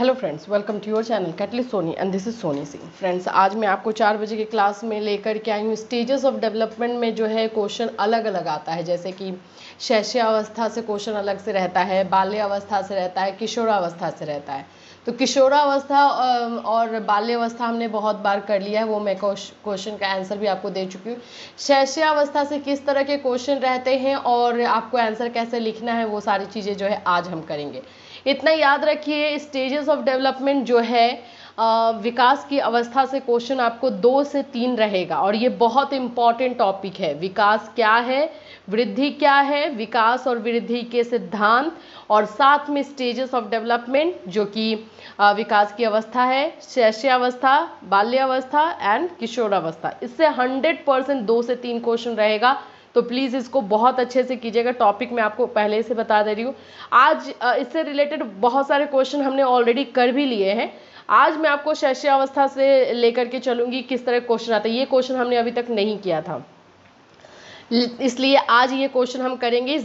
Hello friends, welcome to your channel catalyst Soni and this is Soni Singh. Friends, आज मैं आपको 4 बजे की क्लास में लेकर के आई हूँ। स्टेजेस ऑफ डेवलपमेंट में जो है क्वेश्चन अलग अलग आता है, जैसे कि शैशवावस्था से क्वेश्चन अलग से रहता है, बाल्यावस्था से रहता है, किशोरावस्था से रहता है। तो किशोरावस्था और बाल्यावस्था हमने बहुत बार कर लिया है, वो मैं क्वेश्चन का आंसर भी आपको दे चुकी हूँ। शैशवावस्था से किस तरह के क्वेश्चन रहते हैं और आपको आंसर कैसे लिखना है, वो सारी चीज़ें जो है आज हम करेंगे। इतना याद रखिए, स्टेजेस ऑफ डेवलपमेंट जो है विकास की अवस्था से क्वेश्चन आपको 2 से 3 रहेगा और ये बहुत इंपॉर्टेंट टॉपिक है। विकास क्या है, वृद्धि क्या है, विकास और वृद्धि के सिद्धांत, और साथ में स्टेजेस ऑफ डेवलपमेंट जो कि विकास की अवस्था है, शैशवावस्था, बाल्यावस्था एंड किशोरावस्था। इससे 100% 2 से 3 क्वेश्चन रहेगा, तो प्लीज़ इसको बहुत अच्छे से कीजिएगा। टॉपिक मैं आपको पहले से बता दे रही हूँ। आज इससे रिलेटेड बहुत सारे क्वेश्चन हमने ऑलरेडी कर भी लिए हैं। आज मैं आपको शैशवावस्था से लेकर के चलूंगी, किस तरह क्वेश्चन आता है। ये क्वेश्चन हमने अभी तक नहीं किया था, इसलिए आज ये क्वेश्चन हम करेंगे।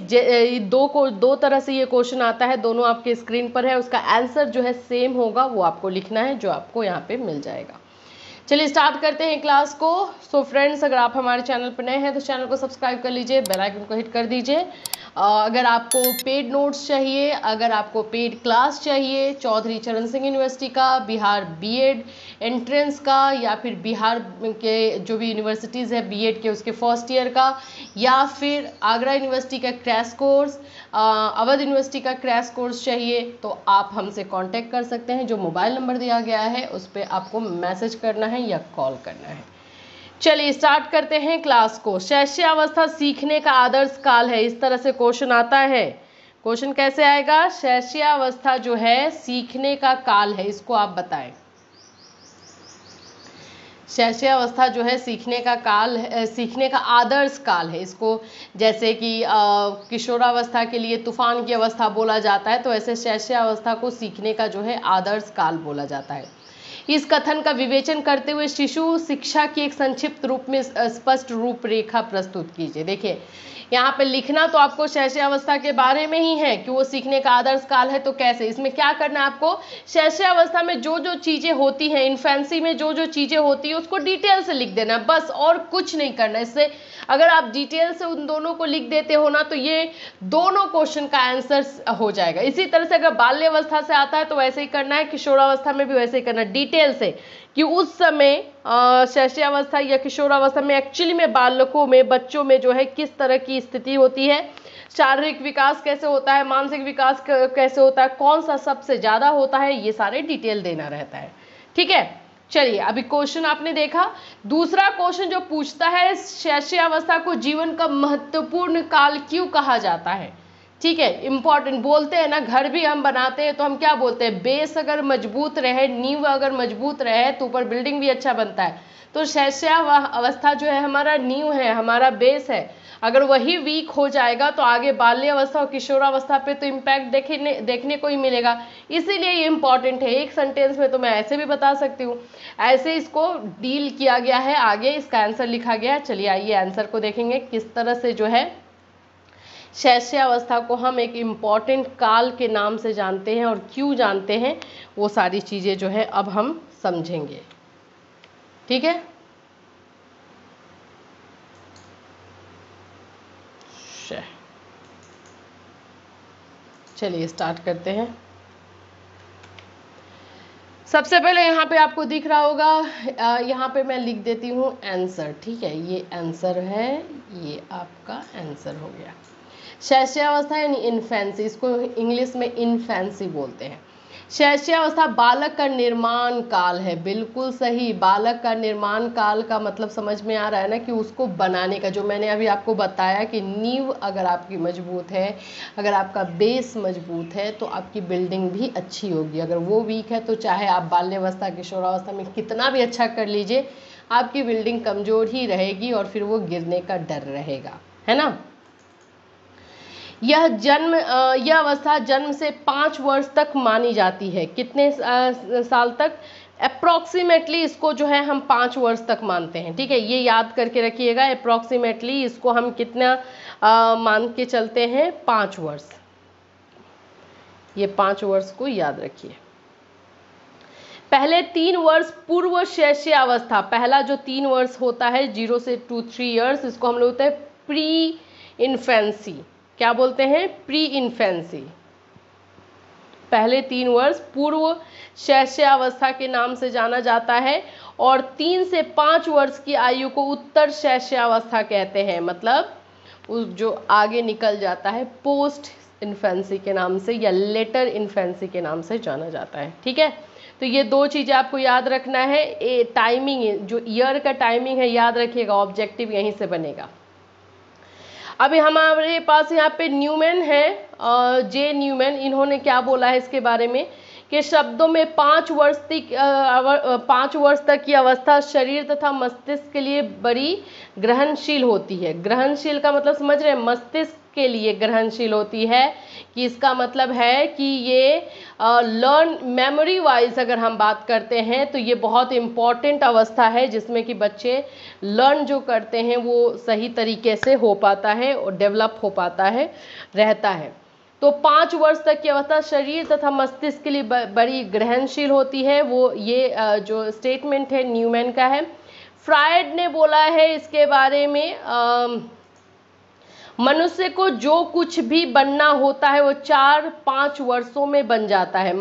दो तरह से ये क्वेश्चन आता है, दोनों आपके स्क्रीन पर है। उसका आंसर जो है सेम होगा, वो आपको लिखना है, जो आपको यहाँ पे मिल जाएगा। चलिए स्टार्ट करते हैं क्लास को। सो फ्रेंड्स, अगर आप हमारे चैनल पर नए हैं तो चैनल को सब्सक्राइब कर लीजिए, बेल आइकन को हिट कर दीजिए। अगर आपको पेड नोट्स चाहिए, अगर आपको पेड क्लास चाहिए चौधरी चरण सिंह यूनिवर्सिटी का, बिहार बीएड एंट्रेंस का, या फिर बिहार के जो भी यूनिवर्सिटीज़ है बीएड के उसके फर्स्ट ईयर का, या फिर आगरा यूनिवर्सिटी का क्रैश कोर्स, अवध यूनिवर्सिटी का क्रैश कोर्स चाहिए, तो आप हमसे कांटेक्ट कर सकते हैं। जो मोबाइल नंबर दिया गया है उस पर आपको मैसेज करना है या कॉल करना है। चलिए स्टार्ट करते हैं क्लास को। शैशवावस्था सीखने का आदर्श काल है, इस तरह से क्वेश्चन आता है। क्वेश्चन कैसे आएगा? शैशवावस्था जो है सीखने का काल है, इसको आप बताएं। शैशवावस्था जो है सीखने का काल है, सीखने का आदर्श काल है। इसको जैसे कि किशोरावस्था के लिए तूफान की अवस्था बोला जाता है, तो ऐसे शैशवावस्था को सीखने का जो है आदर्श काल बोला जाता है। इस कथन का विवेचन करते हुए शिशु शिक्षा की एक संक्षिप्त रूप में स्पष्ट रूपरेखा प्रस्तुत कीजिए। देखिए, यहाँ पे लिखना तो आपको शैशवावस्था के बारे में ही है कि वो सीखने का आदर्श काल है, तो कैसे, इसमें क्या करना है आपको? शैशवावस्था में जो जो चीजें होती हैं, इन्फेंसी में जो जो चीजें होती है उसको डिटेल से लिख देना है, बस, और कुछ नहीं करना। इससे अगर आप डिटेल से उन दोनों को लिख देते हो ना, तो ये दोनों क्वेश्चन का आंसर हो जाएगा। इसी तरह से अगर बाल्यावस्था से आता है तो वैसे ही करना है, किशोरावस्था में भी वैसे ही करना है, डिटेल से, कि उस समय शैशवावस्था या किशोरावस्था में एक्चुअली में बालकों में, बच्चों में जो है किस तरह की स्थिति होती है, शारीरिक विकास कैसे होता है, मानसिक विकास कैसे होता है, कौन सा सबसे ज्यादा होता है, ये सारे डिटेल देना रहता है। ठीक है, चलिए अभी क्वेश्चन आपने देखा। दूसरा क्वेश्चन जो पूछता है, शैशवावस्था को जीवन का महत्वपूर्ण काल क्यों कहा जाता है? ठीक है, इंपॉर्टेंट। बोलते हैं ना, घर भी हम बनाते हैं तो हम क्या बोलते हैं? बेस अगर मजबूत रहे, नींव अगर मजबूत रहे तो ऊपर बिल्डिंग भी अच्छा बनता है। तो शैशवावस्था जो है हमारा नींव है, हमारा बेस है। अगर वही वीक हो जाएगा तो आगे बाल्यावस्था और किशोरावस्था पे तो इम्पैक्ट देखने को ही मिलेगा। इसीलिए ये इंपॉर्टेंट है। एक सेंटेंस में तो मैं ऐसे भी बता सकती हूँ, ऐसे इसको डील किया गया है, आगे इसका आंसर लिखा गया है। चलिए आइए आंसर को देखेंगे, किस तरह से जो है शैशवावस्था को हम एक इम्पॉर्टेंट काल के नाम से जानते हैं और क्यों जानते हैं, वो सारी चीज़ें जो है अब हम समझेंगे। ठीक है, चलिए स्टार्ट करते हैं। सबसे पहले यहाँ पे आपको दिख रहा होगा, यहाँ पे मैं लिख देती हूँ आंसर। ठीक है, ये आंसर है, ये आपका आंसर हो गया। शैशवावस्था यानी इन्फेंसी, इसको इंग्लिश में इन्फेंसी बोलते हैं। शैशवावस्था बालक का निर्माण काल है, बिल्कुल सही। बालक का निर्माण काल का मतलब समझ में आ रहा है ना, कि उसको बनाने का, जो मैंने अभी आपको बताया कि नींव अगर आपकी मजबूत है, अगर आपका बेस मजबूत है तो आपकी बिल्डिंग भी अच्छी होगी। अगर वो वीक है तो चाहे आप बाल्यावस्था किशोरावस्था में कितना भी अच्छा कर लीजिए, आपकी बिल्डिंग कमजोर ही रहेगी और फिर वो गिरने का डर रहेगा, है ना। यह अवस्था जन्म से 5 वर्ष तक मानी जाती है। कितने साल तक? अप्रॉक्सीमेटली इसको जो है हम 5 वर्ष तक मानते हैं। ठीक है, ये याद करके रखिएगा, अप्रॉक्सीमेटली इसको हम कितना मान के चलते हैं? 5 वर्ष। ये 5 वर्ष को याद रखिए। पहले 3 वर्ष पूर्व शैशवावस्था, पहला जो 3 वर्ष होता है 0 से 3 ईयर्स, इसको हम लोग बोलते हैं प्री इन्फेंसी। क्या बोलते हैं? Pre infancy. पहले 3 वर्ष पूर्व शैशवावस्था के नाम से जाना जाता है, और 3 से 5 वर्ष की आयु को उत्तर शैशवावस्था कहते हैं। मतलब उस जो आगे निकल जाता है पोस्ट इन्फेंसी के नाम से या लेटर इन्फेंसी के नाम से जाना जाता है। ठीक है, तो ये 2 चीज़ें आपको याद रखना है। टाइमिंग, जो ईयर का टाइमिंग है याद रखिएगा, ऑब्जेक्टिव यहीं से बनेगा। अभी हमारे पास यहाँ पे न्यूमैन है, जे न्यूमैन, इन्होंने क्या बोला है इसके बारे में कि शब्दों में 5 वर्ष तक की अवस्था शरीर तथा मस्तिष्क के लिए बड़ी ग्रहणशील होती है। ग्रहणशील का मतलब समझ रहे हैं? मस्तिष्क के लिए ग्रहणशील होती है, कि इसका मतलब है कि ये लर्न मेमोरी वाइज अगर हम बात करते हैं तो ये बहुत इम्पॉर्टेंट अवस्था है, जिसमें कि बच्चे लर्न जो करते हैं वो सही तरीके से हो पाता है और डेवलप हो पाता है, रहता है। तो 5 वर्ष तक की अवस्था शरीर तथा मस्तिष्क के लिए बड़ी ग्रहणशील होती है। वो ये जो स्टेटमेंट है न्यूमैन का है। फ्रायड ने बोला है इसके बारे में, मनुष्य को जो कुछ भी बनना होता है वो 4-5 वर्षों में बन जाता है।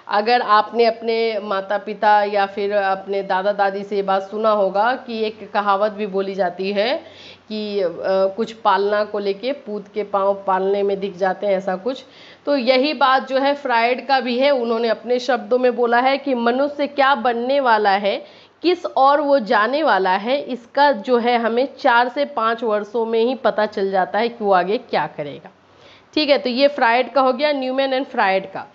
अगर आपने अपने माता पिता या फिर अपने दादा दादी से ये बात सुना होगा कि एक कहावत भी बोली जाती है कि कुछ पालना को लेके पूत के पांव पालने में दिख जाते हैं, ऐसा कुछ। तो यही बात जो है फ्रायड का भी है। उन्होंने अपने शब्दों में बोला है कि मनुष्य क्या बनने वाला है, किस और वो जाने वाला है, इसका जो है हमें 4 से 5 वर्षों में ही पता चल जाता है कि वो आगे क्या करेगा। ठीक है, तो ये फ्रायड का हो गया, न्यूमैन एंड फ्रायड का।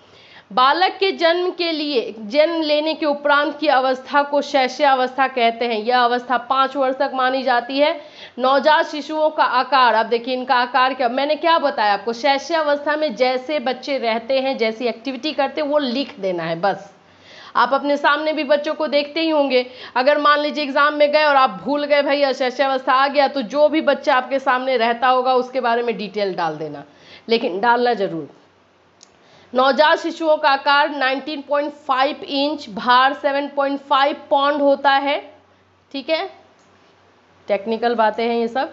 बालक के जन्म लेने के उपरांत की अवस्था को शैशवावस्था कहते हैं। यह अवस्था 5 वर्ष तक मानी जाती है। नवजात शिशुओं का आकार, अब देखिए इनका आकार क्या, मैंने क्या बताया आपको, शैशवावस्था में जैसे बच्चे रहते हैं, जैसी एक्टिविटी करते हैं वो लिख देना है बस। आप अपने सामने भी बच्चों को देखते ही होंगे। अगर मान लीजिए एग्जाम में गए और आप भूल गए भाई शैशवावस्था आ गया, तो जो भी बच्चा आपके सामने रहता होगा उसके बारे में डिटेल डाल देना, लेकिन डालना जरूर। नवजात शिशुओं का आकार 19.5 इंच, भार 7.5 पाउंड होता है। ठीक है, टेक्निकल बातें हैं ये सब।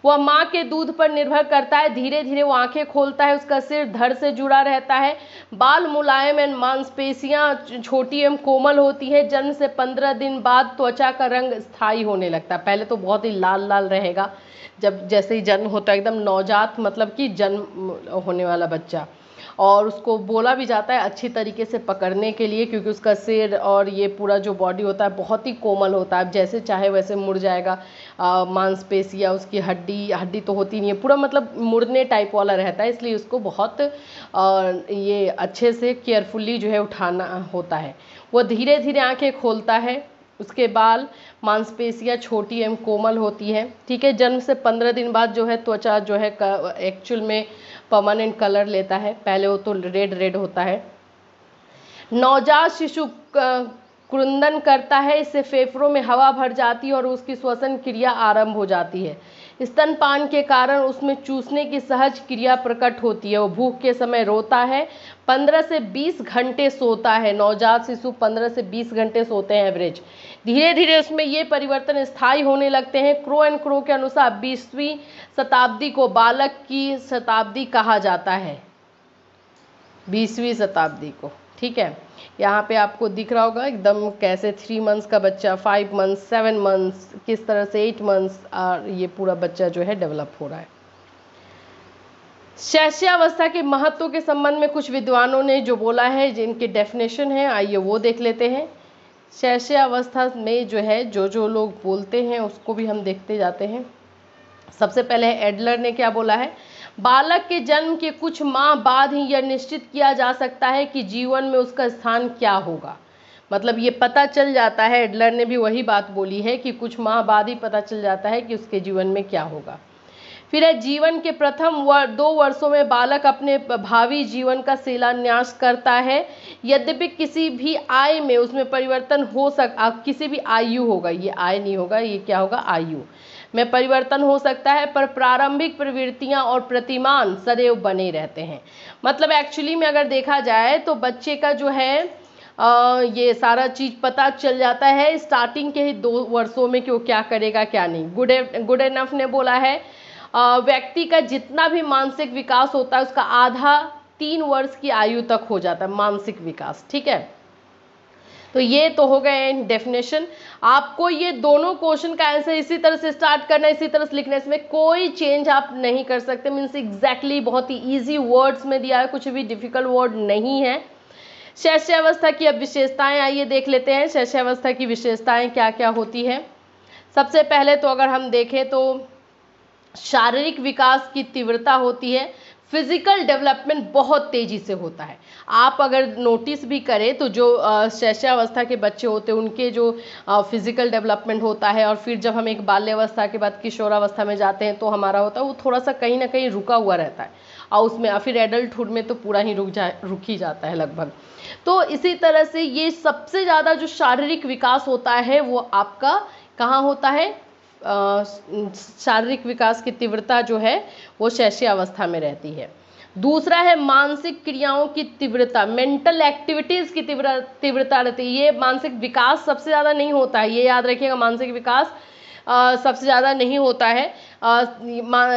वह माँ के दूध पर निर्भर करता है। धीरे धीरे वो आंखें खोलता है, उसका सिर धड़ से जुड़ा रहता है। बाल मुलायम एवं मांसपेशियां छोटी एवं कोमल होती है। जन्म से 15 दिन बाद त्वचा का रंग स्थायी होने लगता है। पहले तो बहुत ही लाल लाल रहेगा, जब जैसे ही जन्म होता है, एकदम नवजात मतलब कि जन्म होने वाला बच्चा। और उसको बोला भी जाता है अच्छी तरीके से पकड़ने के लिए, क्योंकि उसका सिर और ये पूरा जो बॉडी होता है बहुत ही कोमल होता है, जैसे चाहे वैसे मुड़ जाएगा। मांसपेशियां, उसकी हड्डी तो होती नहीं है, पूरा मतलब मुड़ने टाइप वाला रहता है, इसलिए उसको बहुत ये अच्छे से केयरफुली जो है उठाना होता है। वो धीरे धीरे आंखें खोलता है। उसके बाल मांसपेशियां छोटी एवं कोमल होती है। ठीक है, जन्म से 15 दिन बाद जो है त्वचा जो है एक्चुअल में परमानेंट कलर लेता है। पहले वो तो रेड होता है। नवजात शिशु क्रुंदन करता है, इससे फेफड़ों में हवा भर जाती है और उसकी श्वसन क्रिया आरंभ हो जाती है। स्तनपान के कारण उसमें चूसने की सहज क्रिया प्रकट होती है। वो भूख के समय रोता है। 15 से 20 घंटे सोता है। नवजात शिशु 15 से 20 घंटे सोते हैं एवरेज। धीरे धीरे उसमें ये परिवर्तन स्थायी होने लगते हैं। क्रो एंड क्रो के अनुसार 20वीं शताब्दी को बालक की शताब्दी कहा जाता है। 20वीं शताब्दी को। ठीक है, यहाँ पे आपको दिख रहा होगा एकदम कैसे 3 मंथ्स का बच्चा, 5 मंथ्स, 7 मंथ्स, किस तरह से 8 मंथ्स, और ये पूरा बच्चा जो है डेवलप हो रहा है। शैशवावस्था के महत्व के संबंध में कुछ विद्वानों ने जो बोला है, जिनके डेफिनेशन है, आइए वो देख लेते हैं। शैशवावस्था में जो है जो लोग बोलते हैं उसको भी हम देखते जाते हैं। सबसे पहले एडलर ने क्या बोला है, बालक के जन्म के कुछ माह बाद ही यह निश्चित किया जा सकता है कि जीवन में उसका स्थान क्या होगा। मतलब ये पता चल जाता है, एडलर ने भी वही बात बोली है कि कुछ माह बाद ही पता चल जाता है कि उसके जीवन में क्या होगा। फिर है जीवन के प्रथम 2 वर्षों में बालक अपने भावी जीवन का शिलान्यास करता है। यद्यपि किसी भी आय में उसमें परिवर्तन हो किसी भी आयु होगा, ये आय नहीं होगा, ये क्या होगा, आयु में परिवर्तन हो सकता है, पर प्रारंभिक प्रवृत्तियां और प्रतिमान सदैव बने रहते हैं। मतलब एक्चुअली में अगर देखा जाए तो बच्चे का जो है ये सारा चीज़ पता चल जाता है स्टार्टिंग के ही 2 वर्षों में कि वो क्या करेगा क्या नहीं। गुड एनफ ने बोला है व्यक्ति का जितना भी मानसिक विकास होता है उसका आधा 3 वर्ष की आयु तक हो जाता है मानसिक विकास, ठीक है। तो ये तो हो गए डेफिनेशन। आपको ये दोनों क्वेश्चन का आंसर इसी तरह से स्टार्ट करना है, इसी तरह से लिखना है, इसमें कोई चेंज आप नहीं कर सकते। मीन्स एग्जैक्टली बहुत ही इजी वर्ड्स में दिया है, कुछ भी डिफिकल्ट वर्ड नहीं है। शैशवावस्था की अब विशेषताएं आइए देख लेते हैं। शैशवावस्था की विशेषताएं क्या क्या होती है। सबसे पहले तो अगर हम देखें तो शारीरिक विकास की तीव्रता होती है, फिजिकल डेवलपमेंट बहुत तेजी से होता है। आप अगर नोटिस भी करें तो जो शैशवावस्था के बच्चे होते हैं उनके जो फिजिकल डेवलपमेंट होता है, और फिर जब हम एक बाल्यावस्था के बाद किशोरावस्था में जाते हैं तो हमारा होता है वो थोड़ा सा कहीं ना कहीं रुका हुआ रहता है, और उसमें फिर एडल्टहुड में तो पूरा ही रुक ही जाता है लगभग। तो इसी तरह से ये सबसे ज़्यादा जो शारीरिक विकास होता है वो आपका कहाँ होता है, शारीरिक विकास की तीव्रता जो है वो शैशवावस्था में रहती है। दूसरा है मानसिक क्रियाओं की तीव्रता, मेंटल एक्टिविटीज की तीव्रता रहती है। ये मानसिक विकास सबसे ज़्यादा नहीं होता है, ये याद रखिएगा, मानसिक विकास सबसे ज़्यादा नहीं होता है।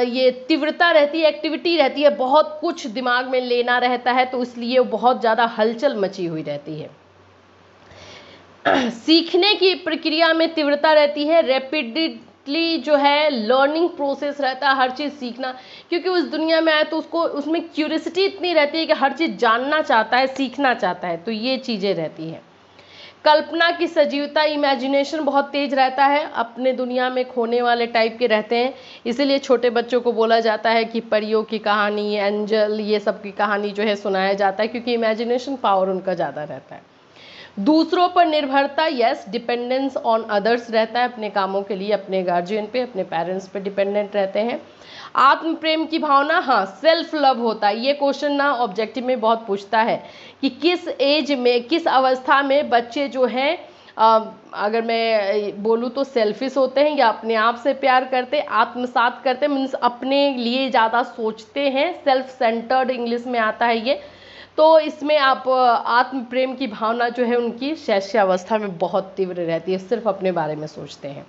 ये तीव्रता रहती है, एक्टिविटी रहती है, बहुत कुछ दिमाग में लेना रहता है, तो इसलिए बहुत ज़्यादा हलचल मची हुई रहती है। सीखने की प्रक्रिया में तीव्रता रहती है, रैपिडली जो है लर्निंग प्रोसेस रहता है, हर चीज़ सीखना, क्योंकि उस दुनिया में आए तो उसको उसमें क्यूरियोसिटी इतनी रहती है कि हर चीज़ जानना चाहता है, सीखना चाहता है, तो ये चीज़ें रहती हैं। कल्पना की सजीवता, इमेजिनेशन बहुत तेज रहता है, अपने दुनिया में खोने वाले टाइप के रहते हैं, इसीलिए छोटे बच्चों को बोला जाता है कि परियों की कहानी, एंजल, ये सब की कहानी जो है सुनाया जाता है, क्योंकि इमेजिनेशन पावर उनका ज़्यादा रहता है। दूसरों पर निर्भरता, यस, डिपेंडेंस ऑन अदर्स रहता है, अपने कामों के लिए अपने गार्जियन पे, अपने पेरेंट्स पे डिपेंडेंट रहते हैं। आत्म प्रेम की भावना, हाँ, सेल्फ लव होता है। ये क्वेश्चन ना ऑब्जेक्टिव में बहुत पूछता है कि किस एज में, किस अवस्था में बच्चे जो हैं अगर मैं बोलूँ तो सेल्फिश होते हैं या अपने आप से प्यार करते, आत्मसात करते, मीन्स अपने लिए ज़्यादा सोचते हैं, सेल्फ सेंटर्ड इंग्लिश में आता है ये। तो इसमें आप आत्म प्रेम की भावना जो है उनकी शैशवावस्था में बहुत तीव्र रहती है, सिर्फ अपने बारे में सोचते हैं।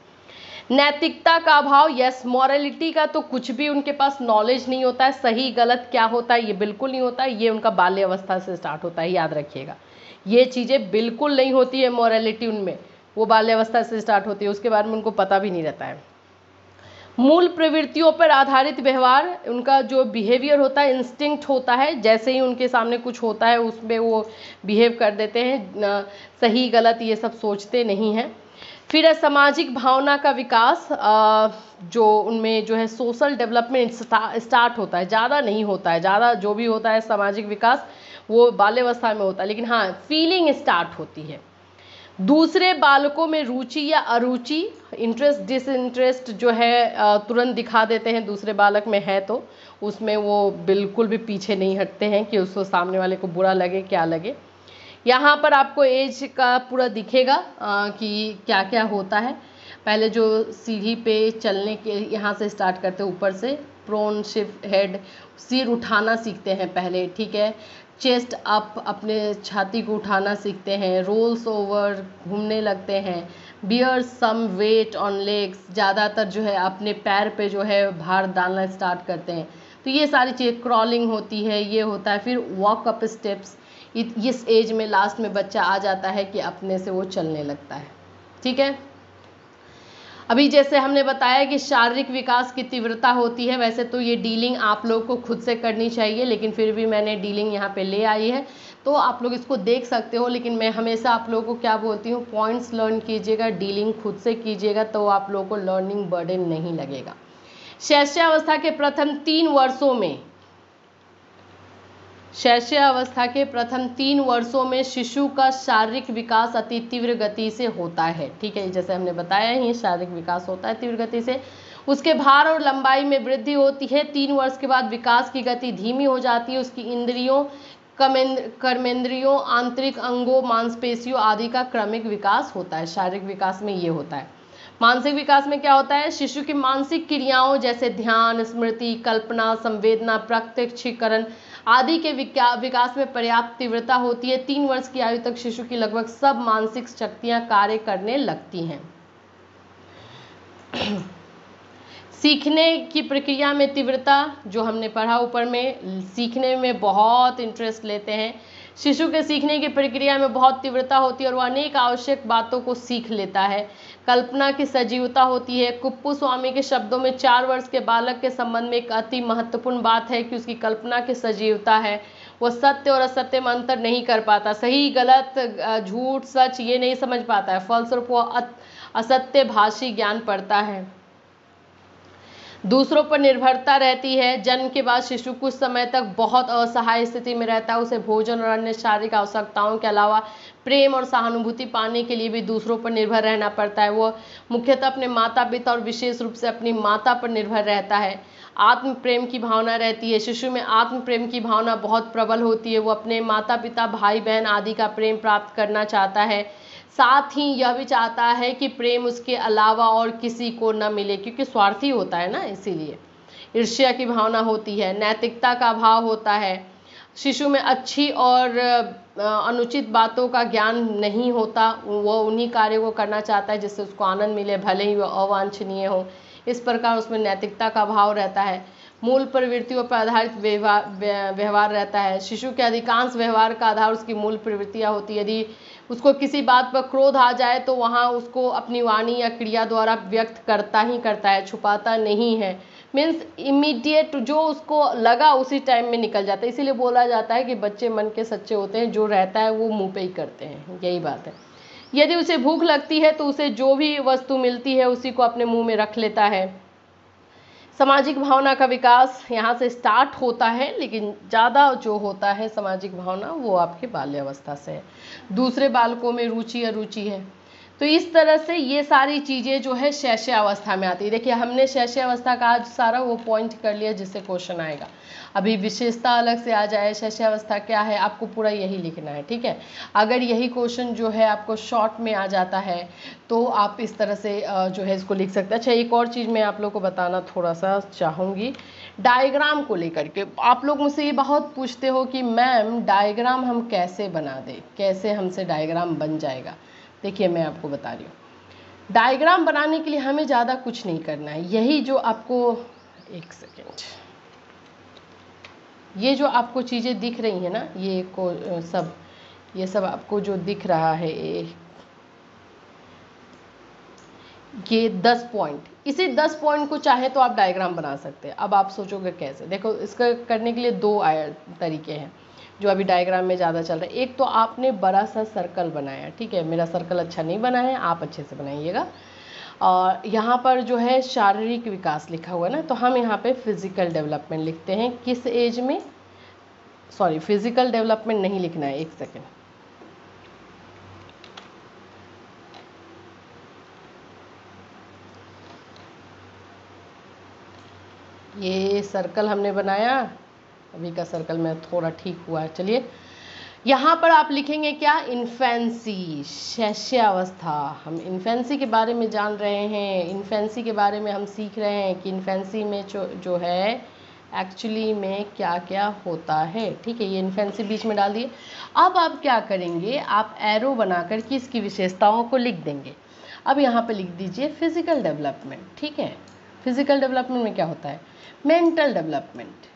नैतिकता का अभाव, यस, मॉरलिटी का तो कुछ भी उनके पास नॉलेज नहीं होता है, सही गलत क्या होता है ये बिल्कुल नहीं होता है, ये उनका बाल्यावस्था से स्टार्ट होता है, याद रखिएगा, ये चीज़ें बिल्कुल नहीं होती है मॉरलिटी उनमें, वो बाल्यावस्था से स्टार्ट होती है, उसके बारे में उनको पता भी नहीं रहता है। मूल प्रवृत्तियों पर आधारित व्यवहार, उनका जो बिहेवियर होता है इंस्टिंक्ट होता है, जैसे ही उनके सामने कुछ होता है उसमें वो बिहेव कर देते हैं, सही गलत ये सब सोचते नहीं हैं। फिर है सामाजिक भावना का विकास, जो उनमें जो है सोशल डेवलपमेंट स्टार्ट होता है, ज़्यादा नहीं होता है, ज़्यादा जो भी होता है सामाजिक विकास वो बाल्यावस्था में होता है, लेकिन हाँ फीलिंग स्टार्ट होती है। दूसरे बालकों में रुचि या अरुचि, इंटरेस्ट डिसइंटरेस्ट जो है तुरंत दिखा देते हैं, दूसरे बालक में है तो उसमें वो बिल्कुल भी पीछे नहीं हटते हैं कि उसको सामने वाले को बुरा लगे क्या लगे। यहाँ पर आपको एज का पूरा दिखेगा कि क्या क्या होता है। पहले जो सीढ़ी पे चलने के यहाँ से स्टार्ट करते हैं ऊपर से, प्रोन शिफ्ट हेड, सिर उठाना सीखते हैं पहले, ठीक है, चेस्ट अप, अपने छाती को उठाना सीखते हैं, रोल्स ओवर, घूमने लगते हैं, bear some weight on legs, ज़्यादातर जो है अपने पैर पे जो है भार डालना स्टार्ट करते हैं, तो ये सारी चीज़, क्रॉलिंग होती है, ये होता है। फिर वॉक अप स्टेप्स, इस एज में लास्ट में बच्चा आ जाता है कि अपने से वो चलने लगता है, ठीक है। अभी जैसे हमने बताया कि शारीरिक विकास की तीव्रता होती है, वैसे तो ये डीलिंग आप लोग को खुद से करनी चाहिए, लेकिन फिर भी मैंने डीलिंग यहाँ पे ले आई है, तो आप लोग इसको देख सकते हो, लेकिन मैं हमेशा आप लोगों को क्या बोलती हूँ, पॉइंट्स लर्न कीजिएगा, डीलिंग खुद से कीजिएगा, तो आप लोगों को लर्निंग बर्डन नहीं लगेगा। शैशवावस्था के प्रथम 3 वर्षों में, शैशवावस्था के प्रथम 3 वर्षों में शिशु का शारीरिक विकास अति तीव्र गति से होता है, ठीक है, जैसे हमने बताया ही शारीरिक विकास होता है तीव्र गति से। उसके भार और लंबाई में वृद्धि होती है। 3 वर्ष के बाद विकास की गति धीमी हो जाती है। उसकी इंद्रियों, कर्मेंद्रियों, आंतरिक अंगों, मांसपेशियों आदि का क्रमिक विकास होता है। शारीरिक विकास में ये होता है। मानसिक विकास में क्या होता है, शिशु की मानसिक क्रियाओं जैसे ध्यान, स्मृति, कल्पना, संवेदना, प्रत्यक्षीकरण आदि के विकास में पर्याप्त तीव्रता होती है। 3 वर्ष की आयु तक शिशु की लगभग सब मानसिक शक्तियां कार्य करने लगती हैं। सीखने की प्रक्रिया में तीव्रता, जो हमने पढ़ा ऊपर में, सीखने में बहुत इंटरेस्ट लेते हैं। शिशु के सीखने की प्रक्रिया में बहुत तीव्रता होती है और वह अनेक आवश्यक बातों को सीख लेता है। कल्पना की सजीवता होती है। कुप्पुस्वामी के शब्दों में 4 वर्ष के बालक के संबंध में एक अति महत्वपूर्ण बात है कि उसकी कल्पना की सजीवता है। वह सत्य और असत्य में अंतर नहीं कर पाता, सही गलत, झूठ सच ये नहीं समझ पाता है। फलस्वरूप वह असत्य भाषी ज्ञान पढ़ता है। दूसरों पर निर्भरता रहती है। जन्म के बाद शिशु कुछ समय तक बहुत असहाय स्थिति में रहता है। उसे भोजन और अन्य शारीरिक आवश्यकताओं के अलावा प्रेम और सहानुभूति पाने के लिए भी दूसरों पर निर्भर रहना पड़ता है। वो मुख्यतः अपने माता पिता और विशेष रूप से अपनी माता पर निर्भर रहता है। आत्म प्रेम की भावना रहती है। शिशु में आत्म प्रेम की भावना बहुत प्रबल होती है। वो अपने माता पिता, भाई बहन आदि का प्रेम प्राप्त करना चाहता है। साथ ही यह भी चाहता है कि प्रेम उसके अलावा और किसी को न मिले, क्योंकि स्वार्थी होता है ना, इसीलिए। ईर्ष्या की भावना होती है। नैतिकता का अभाव होता है। शिशु में अच्छी और अनुचित बातों का ज्ञान नहीं होता। वह उन्हीं कार्यों को करना चाहता है जिससे उसको आनंद मिले, भले ही वह अवांछनीय हो। इस प्रकार उसमें नैतिकता का अभाव रहता है। मूल प्रवृत्तियों पर आधारित व्यवहार रहता है। शिशु के अधिकांश व्यवहार का आधार उसकी मूल प्रवृत्तियाँ होती है। यदि उसको किसी बात पर क्रोध आ जाए तो वहाँ उसको अपनी वाणी या क्रिया द्वारा व्यक्त करता ही करता है, छुपाता नहीं है। मीन्स इमीडिएट, जो उसको लगा उसी टाइम में निकल जाता है। इसीलिए बोला जाता है कि बच्चे मन के सच्चे होते हैं, जो रहता है वो मुंह पे ही करते हैं, यही बात है। यदि उसे भूख लगती है तो उसे जो भी वस्तु मिलती है उसी को अपने मुंह में रख लेता है। सामाजिक भावना का विकास यहाँ से स्टार्ट होता है, लेकिन ज़्यादा जो होता है सामाजिक भावना वो आपके बाल्यावस्था से है। दूसरे बालकों में रुचि अरुचि है। तो इस तरह से ये सारी चीज़ें जो है शैशवावस्था में आती है। देखिए हमने शैशवावस्था का आज सारा वो पॉइंट कर लिया जिससे क्वेश्चन आएगा। अभी विशेषता अलग से आ जाए, शैशवावस्था क्या है, आपको पूरा यही लिखना है, ठीक है। अगर यही क्वेश्चन जो है आपको शॉर्ट में आ जाता है तो आप इस तरह से जो है इसको लिख सकते हैं। अच्छा, एक और चीज़ मैं आप लोग को बताना थोड़ा सा चाहूँगी, डायग्राम को लेकर के। आप लोग मुझसे ये बहुत पूछते हो कि मैम डायग्राम हम कैसे बना दें, कैसे हमसे डायग्राम बन जाएगा। देखिए मैं आपको बता रही हूँ, डायग्राम बनाने के लिए हमें ज़्यादा कुछ नहीं करना है। यही जो आपको, एक सेकेंड, ये जो आपको चीज़ें दिख रही हैं ना, ये सब आपको जो दिख रहा है, ये 10 पॉइंट, इसी 10 पॉइंट को चाहे तो आप डायग्राम बना सकते हैं। अब आप सोचोगे कैसे, देखो इसका करने के लिए 2 तरीके हैं जो अभी डायग्राम में ज़्यादा चल रहा है। एक तो आपने बड़ा सा सर्कल बनाया, ठीक है, मेरा सर्कल अच्छा नहीं बना है, आप अच्छे से बनाइएगा। और यहाँ पर जो है शारीरिक विकास लिखा हुआ है ना, तो हम यहाँ पे फिजिकल डेवलपमेंट लिखते हैं। किस एज में, सॉरी फिजिकल डेवलपमेंट नहीं लिखना है, एक सेकेंड, ये सर्कल हमने बनाया, अभी का सर्कल में थोड़ा ठीक हुआ है। चलिए यहाँ पर आप लिखेंगे क्या, इन्फेंसी, शैशवावस्था। हम इन्फेंसी के बारे में जान रहे हैं, इन्फेंसी के बारे में हम सीख रहे हैं कि इन्फेंसी में जो है एक्चुअली में क्या क्या होता है, ठीक है। ये इन्फेंसी बीच में डाल दिए। अब आप क्या करेंगे, आप एरो बना कर के इसकी विशेषताओं को लिख देंगे। अब यहाँ पे लिख दीजिए फिजिकल डेवलपमेंट, ठीक है। फिजिकल डेवलपमेंट में क्या होता है, मेंटल डेवलपमेंट।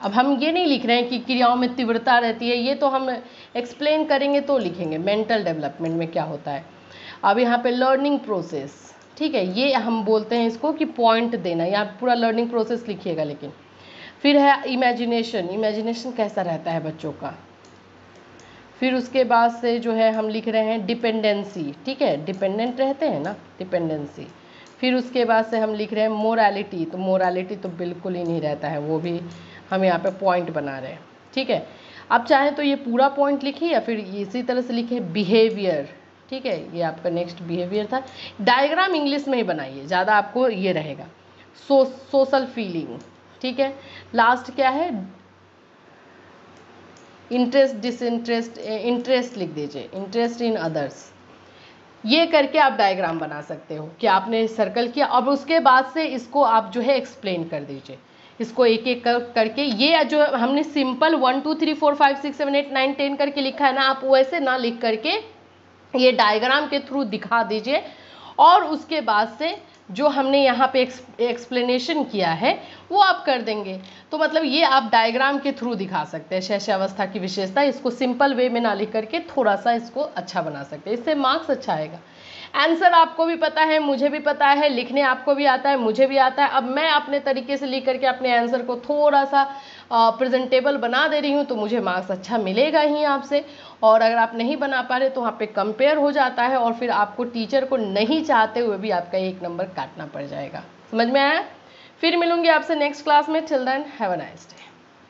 अब हम ये नहीं लिख रहे हैं कि क्रियाओं में तीव्रता रहती है, ये तो हम एक्सप्लेन करेंगे तो लिखेंगे मेंटल डेवलपमेंट में क्या होता है। अब यहाँ पे लर्निंग प्रोसेस, ठीक है, ये हम बोलते हैं इसको कि पॉइंट देना, यहाँ पूरा लर्निंग प्रोसेस लिखिएगा। लेकिन फिर है इमेजिनेशन, इमेजिनेशन कैसा रहता है बच्चों का। फिर उसके बाद से जो है हम लिख रहे हैं डिपेंडेंसी, ठीक है, डिपेंडेंट रहते हैं ना, डिपेंडेंसी। फिर उसके बाद से हम लिख रहे हैं मोरालिटी, तो मोरालिटी तो बिल्कुल ही नहीं रहता है, वो भी हम यहाँ पे पॉइंट बना रहे हैं, ठीक है। आप चाहें तो ये पूरा पॉइंट लिखिए या फिर इसी तरह से लिखिए बिहेवियर, ठीक है, ये आपका नेक्स्ट बिहेवियर था। डायग्राम इंग्लिश में ही बनाइए, ज़्यादा आपको ये रहेगा। सोशल फीलिंग, ठीक है। लास्ट क्या है, इंटरेस्ट डिसइंटरेस्ट, इंटरेस्ट लिख दीजिए, इंटरेस्ट इन अदर्स। ये करके आप डायग्राम बना सकते हो कि आपने सर्कल किया। अब उसके बाद से इसको आप जो है एक्सप्लेन कर दीजिए। इसको एक एक करके, ये जो हमने सिंपल 1 2 3 4 5 6 7 8 9 10 करके लिखा है ना, आप वैसे ना लिख करके ये डायग्राम के थ्रू दिखा दीजिए। और उसके बाद से जो हमने यहाँ पे एक्सप्लेनेशन किया है वो आप कर देंगे। तो मतलब ये आप डायग्राम के थ्रू दिखा सकते हैं शैशवावस्था की विशेषता। इसको सिंपल वे में ना लिख करके थोड़ा सा इसको अच्छा बना सकते हैं, इससे मार्क्स अच्छा आएगा। आंसर आपको भी पता है, मुझे भी पता है, लिखने आपको भी आता है, मुझे भी आता है। अब मैं अपने तरीके से लिख करके अपने आंसर को थोड़ा सा प्रेजेंटेबल बना दे रही हूँ, तो मुझे मार्क्स अच्छा मिलेगा ही आपसे। और अगर आप नहीं बना पा रहे तो वहाँ पे कंपेयर हो जाता है, और फिर आपको टीचर को नहीं चाहते हुए भी आपका 1 नंबर काटना पड़ जाएगा। समझ में आया? फिर मिलूंगी आपसे नेक्स्ट क्लास में। Till then have a nice day.